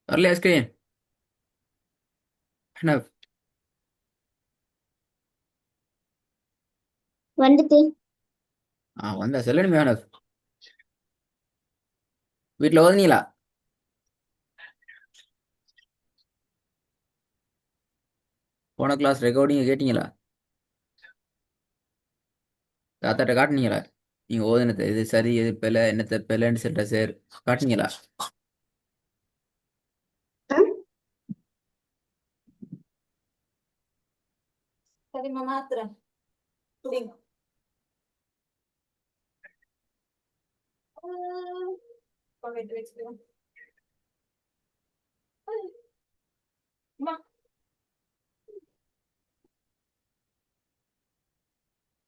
வரலையா ஸ்கிரீன்? என்ன? வந்துட்டு வந்தா சொல்லணுமே வேணும். வீட்டில் ஓதுனீங்களா? போன கிளாஸ் ரெக்கார்டிங் கேட்டீங்களா? தாத்தாட்ட காட்டுனீங்களா? நீங்க ஓதுனது இது சரி இது பிள்ளை என்னத்த பிள்ளைன்னு சொல்லிட்ட சார் காட்டுனீங்களா? சரிம்மா மாத்துறேன் குடிங்க. கொண்டுட்டு வச்சுக்கிறேன். அம்மா,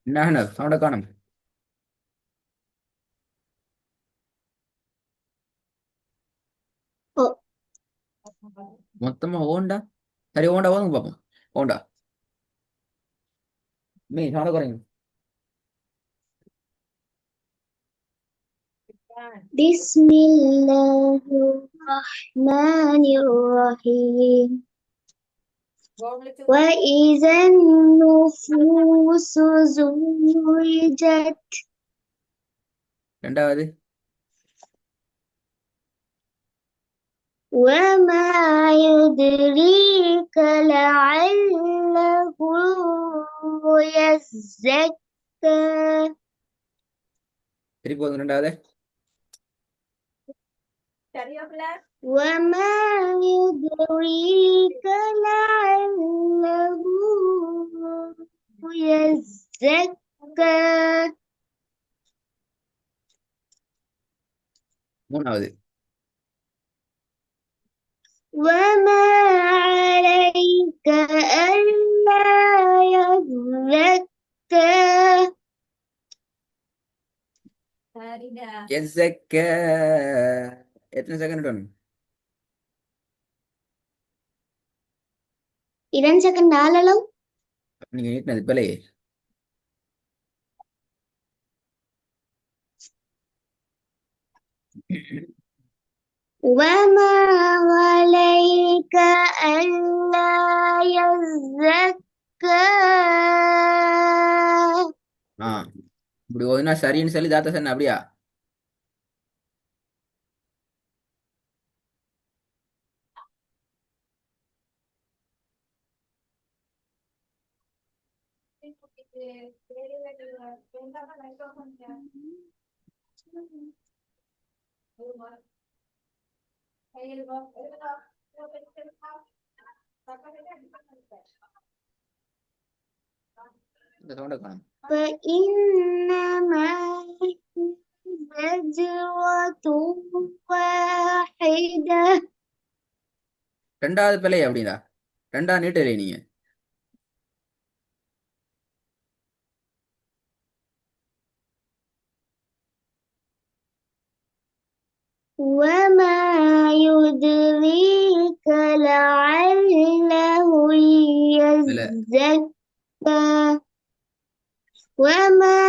என்ன சவுண்ட காணும்? ஓ, மொத்தமா ஓண்டா. சரி ஓண்டா ஓதுங்க பார்ப்போம். ஓண்டா மீ சவுண்ட குறைங்க. பிஸ்மில்லாஹிர்ரஹ்மானிர்ரஹீம். وإذا النفوس زوجت. ரெண்டாவது. وما يدريك لعله يزكى. திருப்பி போதுங்க ரெண்டாவது. وما يدريك لعله يزكى. மூணாவது. وما عليك ألا يزكى. எஸ்ஸக்க எத்தனை செகண்ட் வேணும்? 2 செகண்ட் ஆளலாம். நீங்க நீட்டினது பிள்ளை. وما عليك ألا يزكى. ஆ இப்படி ஓதுனா சரின்னு சொல்லி தாத்தா சொன்ன அப்படியா? இந்த சவுண்ட காணும். فإنما هي زجرة واحدة. ரெண்டாவது பிள்ளை அப்படின்னா ரெண்டாவது நீட்டலே நீங்க. وما يدريك لعله இல்ல يزكى. وما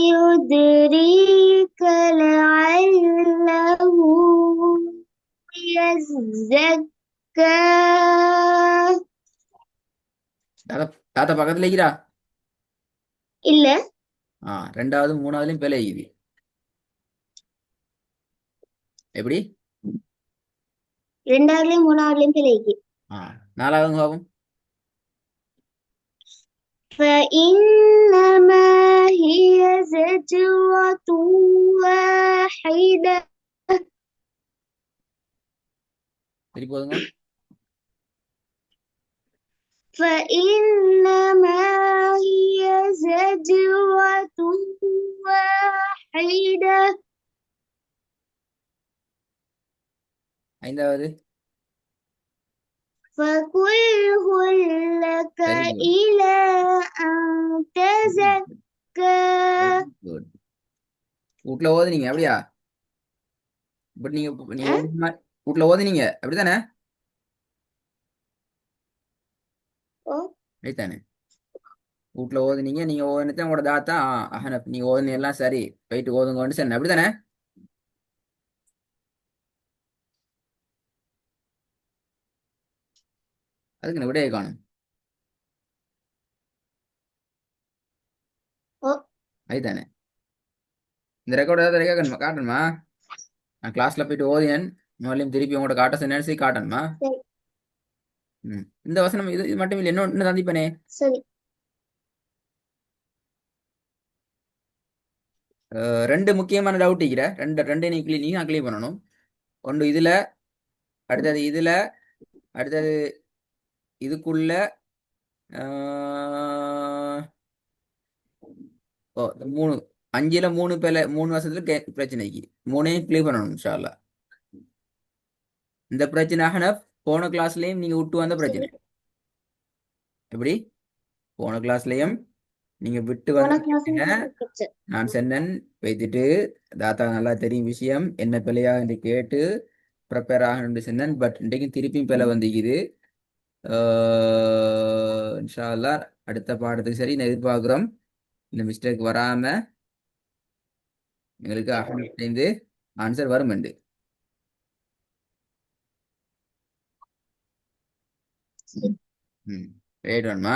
يدريك لعله يزكى. தாத்தா தாத்தா பக்கத்துல இருக்கிறா. இல்ல, ரெண்டாவது மூணாவதுலயும் பிள்ளை இருக்குது. எப்படி? 2வதுலயும் 3வதுலயும் பிழைக்கு. நாலாவது பாவம். فإنما هي زجرة واحدة. சரி போதுங்க. فإنما هي زجرة واحدة. ஐந்தாவது. فقله لك வெரி குட். إلى أن வெரி تزكى. குட். வீட்ல ஓதுனீங்க அப்படியா? பட் நீங்க أه؟ ஓதுன வீட்ல ஓதுனீங்க அப்படித்தானே? أه؟ அப்படித்தானே? வீட்ல ஓதுனீங்க, நீங்க ஓதுனது உங்களோட தாத்தா அஹனப், நீங்க ஓதுன எல்லாம் சரி, போயிட்டு ஓதுங்கன்னு சொன்னேன் அப்படித்தானே? அதுக்கு நான் விடையை காணும். أه؟ அதுதானே? இந்த ரெக்கார்டு ஏதாவது கேட்கணுமா, காட்டணுமா? நான் கிளாஸ்ல போயிட்டு ஓதியன், மறுபடியும் திருப்பி உங்களோட காட்ட சொன்னேன்னு சொல்லி காட்டணுமா? சரி இந்த வசனம் இது இது மட்டும் இல்லை, இன்னும் தந்திப்பனே. சரி. ரெண்டு முக்கியமான டவுட் இருக்கிற, ரெண்டு நீ நான் கிளியர் பண்ணணும். ஒன்று இதுல, அடுத்தது இதுல, அடுத்தது இதுக்குள்ள. அஹ், ஓ இந்த மூணு, அஞ்சுல மூணு பேல 3 வருஷத்துல பிரச்சனைக்கு மூணையும் கிளியர் பண்ணணும் இன்ஷா அல்லாஹ். இந்த பிரச்சனை போன கிளாஸ்லயும் நீங்க விட்டு வந்த பிரச்சனை. சரி. எப்படி? போன கிளாஸ்லயும் நீங்க விட்டு வந்த போன கிளாஸ் பிரச்சனை. நான் சொன்னேன் வைத்துட்டு தாத்தா நல்லா தெரியும் விஷயம் என்ன பிள்ளையா என்று கேட்டு ப்ரிப்பேர் ஆகணும்னு சொன்னேன். பட் இன்றைக்கும் திருப்பியும் பிள்ளை வந்திக்குது. இன்ஷா அல்லாஹ் அடுத்த பாடத்துக்கு சரி நான் எதிர்பார்க்குறோம் இந்த மிஸ்டேக் வராம எங்களுக்கு அகமது ஆன்சர் வரும் என்று. ம் ரைட் வேணுமா?